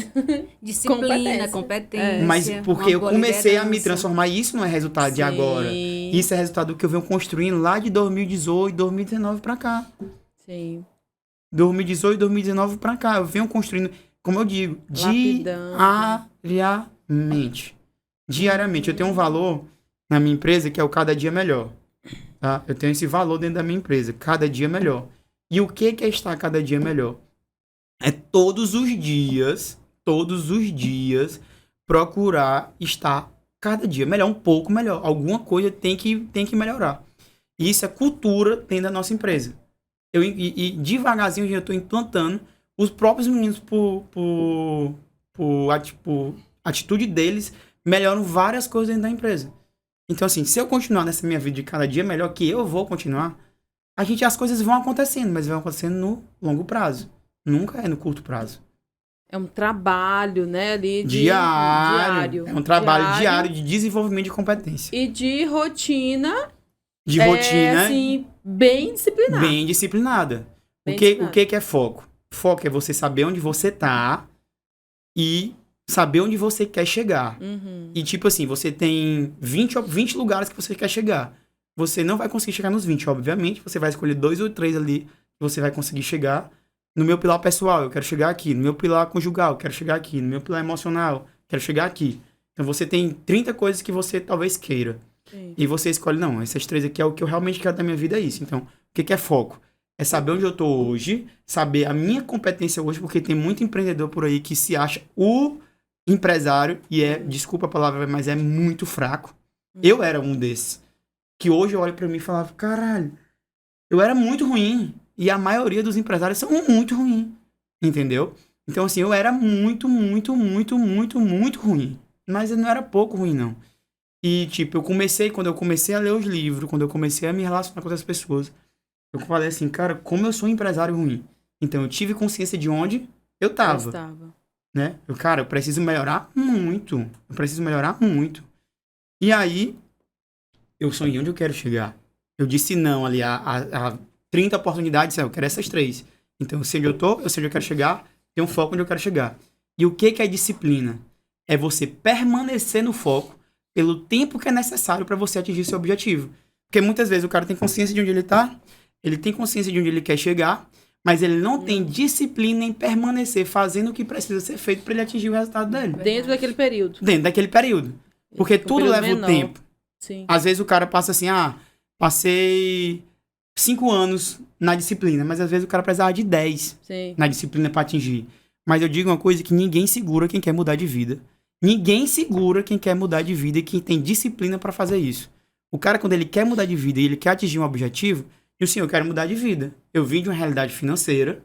Disciplina, competência. Mas porque eu uma boa comecei a me liderança. transformar, e isso não é resultado de agora. Isso é resultado do que eu venho construindo lá de 2018, 2019 pra cá. Sim. 2018, 2019 pra cá. Eu venho construindo, como eu digo, diariamente. Diariamente. Eu tenho um valor na minha empresa que é o cada dia melhor. Tá? Eu tenho esse valor dentro da minha empresa. Cada dia melhor. E o que é estar cada dia melhor? É todos os dias, procurar estar cada dia melhor, um pouco melhor. Alguma coisa tem que melhorar. E isso é cultura dentro da nossa empresa. E devagarzinho eu já estou implantando. Os próprios meninos, por atitude deles, melhoram várias coisas dentro da empresa. Então, assim, se eu continuar nessa minha vida de cada dia melhor, que eu vou continuar, as coisas vão acontecendo, mas vão acontecendo no longo prazo. Nunca é no curto prazo. É um trabalho, né, ali Diário. É um trabalho diário de desenvolvimento de competência. E de rotina. De rotina. Assim, bem disciplinada. Bem disciplinada. Bem O disciplinada. que é foco? Foco é você saber onde você tá e saber onde você quer chegar. E tipo assim, você tem 20 lugares que você quer chegar. Você não vai conseguir chegar nos 20, obviamente. Você vai escolher 2 ou 3 ali que você vai conseguir chegar. No meu pilar pessoal, eu quero chegar aqui. No meu pilar conjugal, eu quero chegar aqui. No meu pilar emocional, eu quero chegar aqui. Então você tem 30 coisas que você talvez queira. Sim. E você escolhe, não, essas 3 aqui é o que eu realmente quero da minha vida, é isso. Então, o que é foco? É saber onde eu tô hoje, saber a minha competência hoje, porque tem muito empreendedor por aí que se acha o empresário e desculpa a palavra, mas é muito fraco. Eu era um desses. Que hoje eu olho pra mim e falava, caralho, eu era muito ruim. E a maioria dos empresários são muito ruins. Entendeu? Então, assim, eu era muito ruim. Mas não era pouco ruim, não. E, tipo, quando eu comecei a ler os livros, quando eu comecei a me relacionar com outras pessoas, eu falei assim, cara, como eu sou um empresário ruim. Então, eu tive consciência de onde eu tava, né? Eu preciso melhorar muito. Eu preciso melhorar muito. E aí, eu sonhei onde eu quero chegar. Eu disse não ali a 30 oportunidades, eu quero essas 3. Então, eu sei onde eu tô, eu sei onde eu quero chegar, tenho um foco onde eu quero chegar. E o que é disciplina? É você permanecer no foco pelo tempo que é necessário para você atingir seu objetivo. Porque muitas vezes o cara tem consciência de onde ele tá, ele tem consciência de onde ele quer chegar, mas ele não tem disciplina em permanecer fazendo o que precisa ser feito para ele atingir o resultado dele. Dentro daquele período. Dentro daquele período. Porque tudo leva o tempo. Sim. Às vezes o cara passa assim, passei 5 anos na disciplina, mas às vezes o cara precisava de 10 na disciplina para atingir. Mas eu digo uma coisa que ninguém segura quem quer mudar de vida. Ninguém segura quem quer mudar de vida e quem tem disciplina para fazer isso. O cara, quando ele quer mudar de vida e ele quer atingir um objetivo, eu sim, eu quero mudar de vida. Eu vim de uma realidade financeira,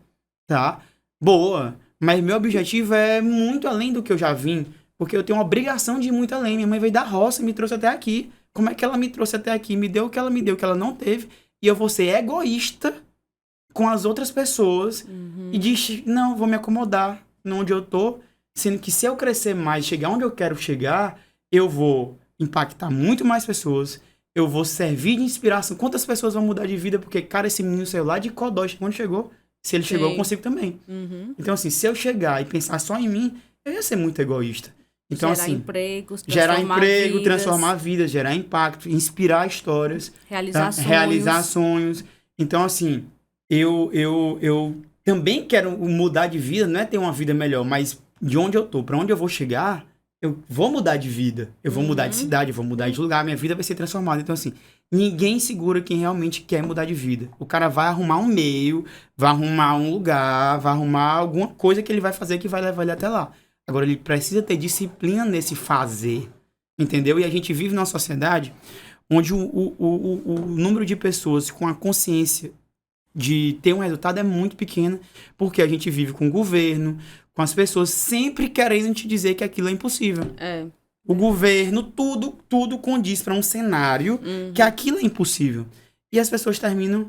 tá? Boa. Mas meu objetivo é muito além do que eu já vim, porque eu tenho uma obrigação de ir muito além. Minha mãe veio da roça e me trouxe até aqui. Como é que ela me trouxe até aqui? Me deu o que ela me deu, que ela não teve. E eu vou ser egoísta com as outras pessoas e diz, não, vou me acomodar onde eu tô, sendo que se eu crescer mais, chegar onde eu quero chegar, eu vou impactar muito mais pessoas, eu vou servir de inspiração. Quantas pessoas vão mudar de vida? Porque, cara, esse menino saiu lá de Codó, quando chegou, se ele chegou, eu consigo também. Então, assim, se eu chegar e pensar só em mim, eu ia ser muito egoísta. Então, gerar assim, empregos, transformar vidas, gerar impacto, inspirar histórias, realizar sonhos. Então, assim, eu também quero mudar de vida, não é ter uma vida melhor, mas de onde eu tô, para onde eu vou chegar, eu vou mudar de vida, eu vou mudar de cidade, eu vou mudar de lugar, minha vida vai ser transformada. Então, assim, ninguém segura quem realmente quer mudar de vida. O cara vai arrumar um meio, vai arrumar um lugar, vai arrumar alguma coisa que ele vai fazer que vai levar ele até lá. Agora, ele precisa ter disciplina nesse fazer, entendeu? E a gente vive numa sociedade onde o número de pessoas com a consciência de ter um resultado é muito pequeno, porque a gente vive com o governo, com as pessoas sempre querendo te dizer que aquilo é impossível. O governo, tudo condiz para um cenário que aquilo é impossível. E as pessoas terminam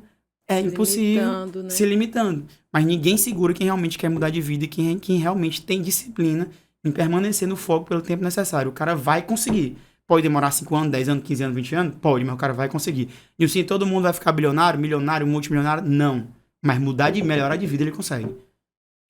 impossível, se limitando. Mas ninguém segura quem realmente quer mudar de vida e quem realmente tem disciplina em permanecer no foco pelo tempo necessário. O cara vai conseguir. Pode demorar 5 anos, 10 anos, 15 anos, 20 anos? Pode, mas o cara vai conseguir. E assim, todo mundo vai ficar bilionário, milionário, multimilionário? Não. Mas melhorar de vida ele consegue.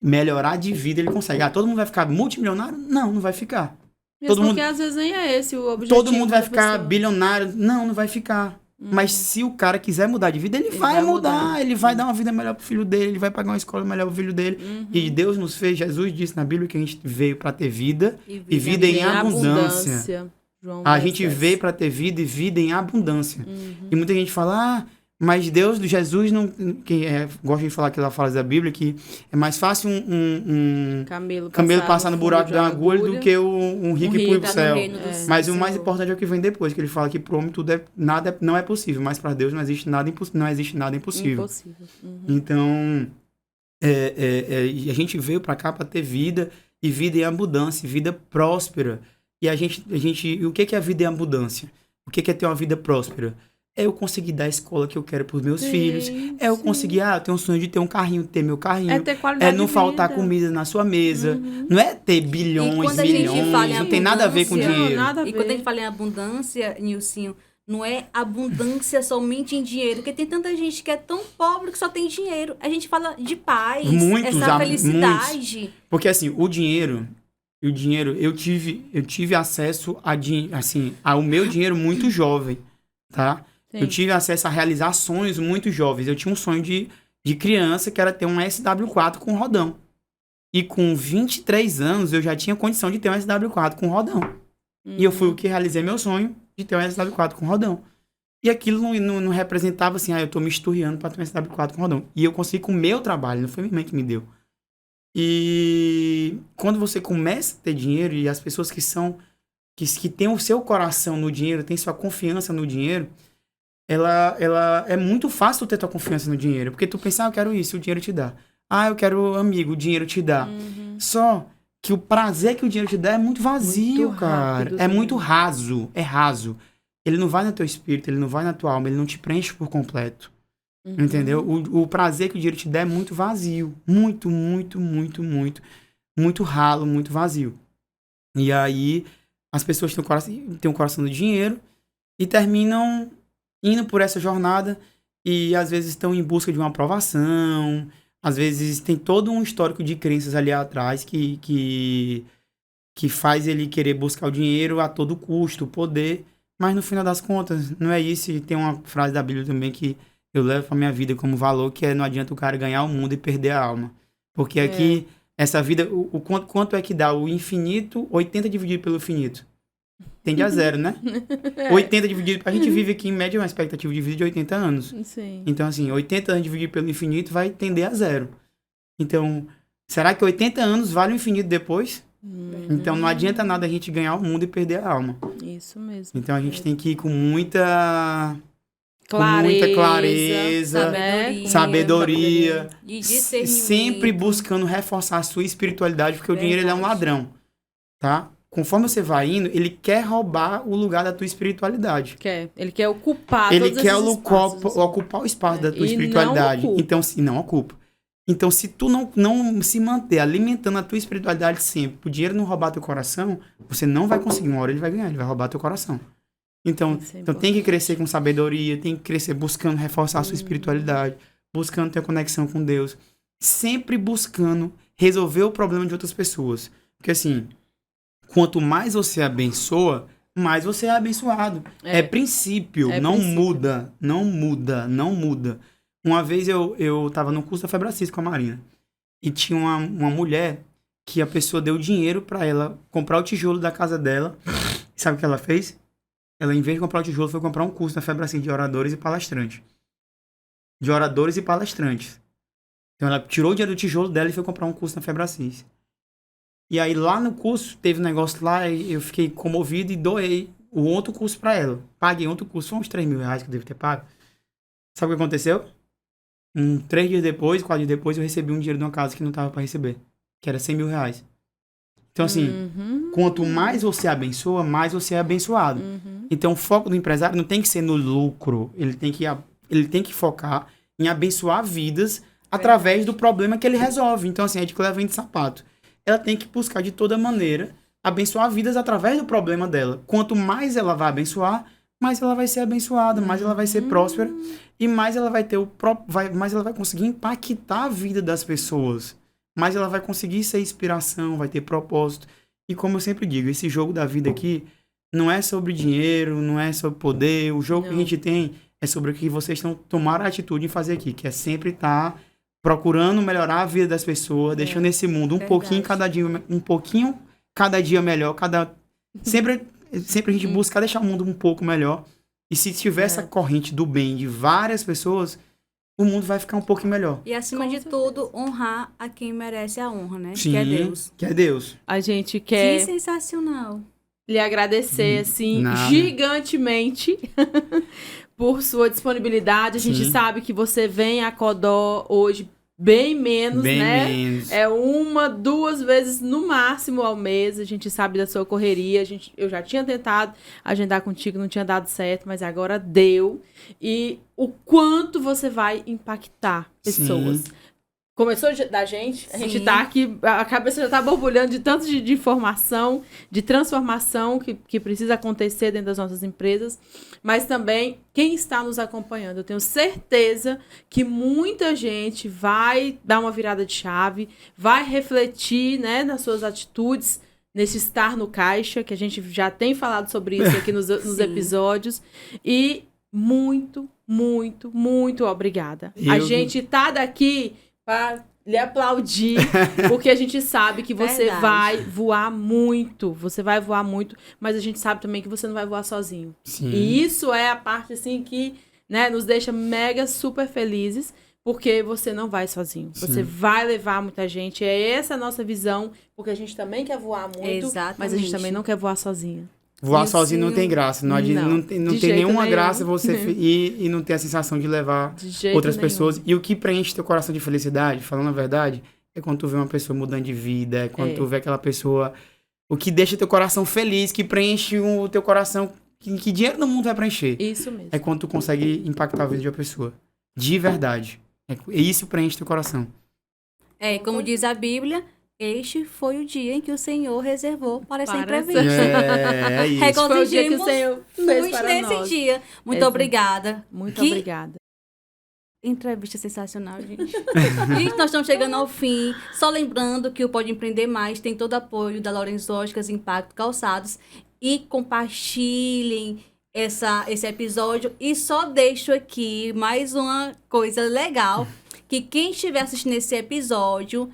Melhorar de vida ele consegue. Todo mundo vai ficar multimilionário? Não vai ficar. Mesmo porque às vezes nem é esse o objetivo. Todo mundo vai ficar bilionário? Não vai ficar. Mas se o cara quiser mudar de vida, ele vai mudar. Ele vai dar uma vida melhor pro filho dele, ele vai pagar uma escola melhor pro filho dele. E Deus nos fez, Jesus disse na Bíblia que a gente veio para ter vida e vida em abundância. A gente veio para ter vida e vida em abundância. E muita gente fala, mas Deus, Jesus, não. Gosto de falar aquela frase da Bíblia que é mais fácil um camelo passar no buraco da agulha do que um rico ir pro céu. Mas o mais importante é o que vem depois, que ele fala que pro homem nada não é possível, mas para Deus não existe nada impossível. Então, a gente veio para cá para ter vida e vida em abundância, vida próspera. E o que é a vida em abundância? O que é ter uma vida próspera? É eu conseguir dar a escola que eu quero pros meus filhos. É eu conseguir, eu tenho um sonho de ter um carrinho, ter meu carrinho. É ter qualidade de vida. É não faltar comida na sua mesa. Não é ter bilhões, milhões. Não tem nada a ver com dinheiro. E quando a gente fala em abundância, Nilcinho, não é abundância somente em dinheiro. Porque tem tanta gente que é tão pobre que só tem dinheiro. A gente fala de paz, essa felicidade. Muitos. Porque assim, o dinheiro, eu tive acesso ao meu dinheiro muito jovem, tá? Sim. Eu tive acesso a realizar sonhos muito jovens. Eu tinha um sonho de criança que era ter um SW4 com rodão. E com 23 anos eu já tinha condição de ter um SW4 com rodão. E eu fui o que realizei meu sonho de ter um SW4 com rodão. E aquilo não representava assim, eu tô me esturriando para ter um SW4 com rodão. E eu consegui com o meu trabalho, não foi minha mãe que me deu. E quando você começa a ter dinheiro e as pessoas que têm o seu coração no dinheiro, têm sua confiança no dinheiro, ela é muito fácil ter tua confiança no dinheiro. Porque tu pensa, eu quero isso, o dinheiro te dá. Eu quero amigo, o dinheiro te dá. Só que o prazer que o dinheiro te dá é muito vazio, Muito cara. rápido É também. muito raso, é raso. Ele não vai no teu espírito, ele não vai na tua alma, ele não te preenche por completo. Entendeu? O prazer que o dinheiro te dá é muito vazio. Muito, muito, muito, muito. Muito ralo, muito vazio. E aí, as pessoas têm um coração do dinheiro e terminam indo por essa jornada e às vezes estão em busca de uma aprovação. Às vezes tem todo um histórico de crenças ali atrás que faz ele querer buscar o dinheiro a todo custo, o poder. Mas no final das contas, não é isso. E tem uma frase da Bíblia também que eu levo pra minha vida como valor, que é: não adianta o cara ganhar o mundo e perder a alma. Porque aqui, essa vida, quanto é que dá? O infinito, 80 dividido pelo finito. Tende a zero, né? 80 dividido... A gente vive aqui, em média, uma expectativa de vida de 80 anos. Sim. Então, assim, 80 anos dividido pelo infinito vai tender a zero. Então, será que 80 anos vale o infinito depois? Então, não adianta nada a gente ganhar o mundo e perder a alma. Isso mesmo. Então, a gente tem que ir com muita Clareza, clareza, né? sabedoria, De discernimento. sempre buscando reforçar a sua espiritualidade, porque o dinheiro ele é um Verdade. ladrão, tá? Conforme você vai indo, ele quer roubar o lugar da tua espiritualidade. Ele quer ocupar Ele todos quer esses espaços. ocupar o espaço da tua E não espiritualidade. ocupa. Então, se não ocupa. Então, se tu não se manter alimentando a tua espiritualidade sempre, o dinheiro não roubar teu coração, você não vai conseguir. Uma hora ele vai ganhar, ele vai roubar teu coração. Então, Isso é então tem que crescer com sabedoria, tem que crescer buscando reforçar a sua espiritualidade, buscando ter conexão com Deus, sempre buscando resolver o problema de outras pessoas. Porque assim, quanto mais você abençoa, mais você é abençoado. É princípio, É não princípio. muda, não muda, não muda. Uma vez eu tava no curso da Febracis com a Marina, e tinha uma mulher que a pessoa deu dinheiro pra ela comprar o tijolo da casa dela. Sabe o que ela fez? Ela, em vez de comprar o tijolo, foi comprar um curso na Febracis de oradores e palestrantes. De oradores e palestrantes. Então ela tirou o dinheiro do tijolo dela e foi comprar um curso na Febracis. E aí lá no curso, teve um negócio lá, e eu fiquei comovido e doei o outro curso pra ela. Paguei outro curso, foi uns 3 mil reais que eu devo ter pago. Sabe o que aconteceu? 3 dias depois, 4 dias depois, eu recebi um dinheiro de uma casa que não tava pra receber. Que era 100 mil reais. Então assim, quanto mais você abençoa, mais você é abençoado. Então o foco do empresário não tem que ser no lucro. Ele tem que focar em abençoar vidas através do problema que ele resolve. Então assim, a de Cleia vende sapato. Ela tem que buscar de toda maneira abençoar vidas através do problema dela. Quanto mais ela vai abençoar, mais ela vai ser abençoada, mais ela vai ser próspera e mais ela vai ter mais ela vai conseguir impactar a vida das pessoas. Mais ela vai conseguir ser inspiração, vai ter propósito. E como eu sempre digo, esse jogo da vida aqui não é sobre dinheiro, não é sobre poder. O jogo que a gente tem é sobre o que vocês tomaram a atitude em fazer aqui, que é sempre estar procurando melhorar a vida das pessoas, deixando esse mundo pouquinho cada dia melhor, sempre a gente busca deixar o mundo um pouco melhor. E se tiver essa corrente do bem de várias pessoas, o mundo vai ficar um pouquinho melhor. E acima de tudo, honrar a quem merece a honra, né? Sim, que é Deus. Que é Deus. A gente Que quer sensacional. lhe agradecer, assim, Nada. gigantemente por sua disponibilidade. A gente Sim. sabe que você vem a Codó hoje bem menos, Bem né? menos. É 1, 2 vezes no máximo ao mês. A gente sabe da sua correria. Eu já tinha tentado agendar contigo, não tinha dado certo, mas agora deu. E o quanto você vai impactar pessoas. Sim. Começou da gente, a gente Sim. tá aqui, a cabeça já tá borbulhando de tanto de informação, de transformação que precisa acontecer dentro das nossas empresas, mas também quem está nos acompanhando. Eu tenho certeza que muita gente vai dar uma virada de chave, vai refletir, né, nas suas atitudes, nesse estar no caixa, que a gente já tem falado sobre isso aqui nos Sim. episódios, e muito, muito, muito obrigada. A gente tá daqui para lhe aplaudir, porque a gente sabe que você Verdade. vai voar muito, mas a gente sabe também que você não vai voar sozinho. Sim. E isso é a parte, assim, que, né, nos deixa mega super felizes, porque você não vai sozinho. Você Sim. vai levar muita gente, é essa a nossa visão, porque a gente também quer voar muito, Exatamente. mas a gente também não quer voar sozinho. Voar Isso sozinho não tem graça. Não Não, tem de jeito nenhuma nenhum. graça você ir e não ter a sensação de levar De jeito outras nenhum. pessoas. E o que preenche teu coração de felicidade, falando a verdade, é quando tu vê uma pessoa mudando de vida, é quando tu vê aquela pessoa... O que deixa teu coração feliz, que preenche o teu coração, que dinheiro no mundo vai preencher. Isso mesmo. É quando tu consegue impactar a vida de uma pessoa. De verdade. Isso preenche teu coração. Como diz a Bíblia, este foi o dia em que o Senhor reservou para essa Para entrevista. É isso. Foi o dia que o Regozijemos Senhor fez nos para nesse nós. dia. Muito Exato. obrigada. Muito Que obrigada. entrevista sensacional, gente. Gente, nós estamos chegando ao fim. Só lembrando que o Pode Empreender Mais tem todo o apoio da Lourenço Óticas Impacto Calçados. E compartilhem esse episódio. E só deixo aqui mais uma coisa legal. Que quem estiver assistindo esse episódio,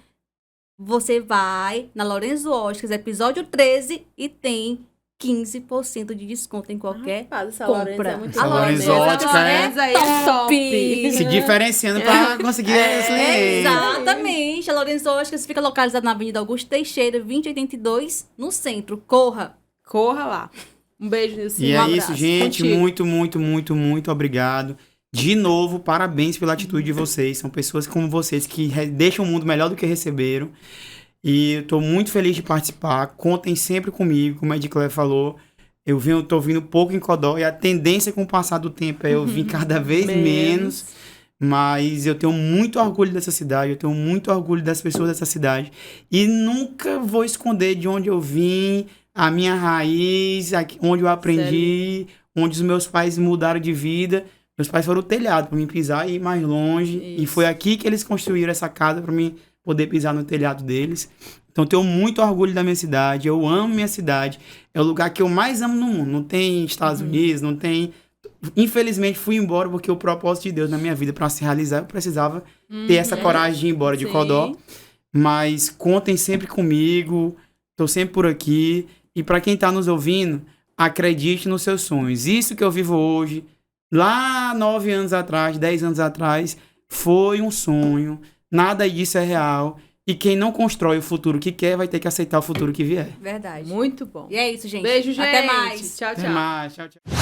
você vai na Lourenço Óticas, episódio 13, e tem 15% de desconto em qualquer Rapaz, essa compra. Lourenço é muito A boa Lourenço mesmo. Ótica Essa é Lourenço aí é top. Se diferenciando pra conseguir esse cliente. Exatamente. A Lourenço Óticas fica localizada na Avenida Augusto Teixeira, 2082, no centro. Corra! Corra lá. Um beijo, Nilce. E Um é abraço. isso, gente. Contigo. Muito, muito, muito, muito obrigado. De novo, parabéns pela atitude de vocês. São pessoas como vocês que deixam o mundo melhor do que receberam. E eu tô muito feliz de participar. Contem sempre comigo, como a Edicléia falou. Tô vindo pouco em Codó e a tendência com o passar do tempo é eu vir cada vez menos. Mas eu tenho muito orgulho dessa cidade, eu tenho muito orgulho das pessoas dessa cidade. E nunca vou esconder de onde eu vim, a minha raiz, onde eu aprendi, onde os meus pais mudaram de vida. Meus pais foram o telhado para mim pisar e ir mais longe. Isso. E foi aqui que eles construíram essa casa para mim poder pisar no telhado deles. Então, eu tenho muito orgulho da minha cidade. Eu amo minha cidade. É o lugar que eu mais amo no mundo. Não tem Estados Unidos, não tem... Infelizmente, fui embora porque o propósito de Deus na minha vida para se realizar, eu precisava ter essa coragem de ir embora de Sim. Codó. Mas contem sempre comigo. Estou sempre por aqui. E para quem está nos ouvindo, acredite nos seus sonhos. Isso que eu vivo hoje... Lá 9 anos atrás, 10 anos atrás, foi um sonho. Nada disso é real. E quem não constrói o futuro que quer, vai ter que aceitar o futuro que vier. Verdade. Muito bom. E é isso, gente. Beijo, gente. Até mais. Tchau, tchau. Até mais. Tchau, tchau.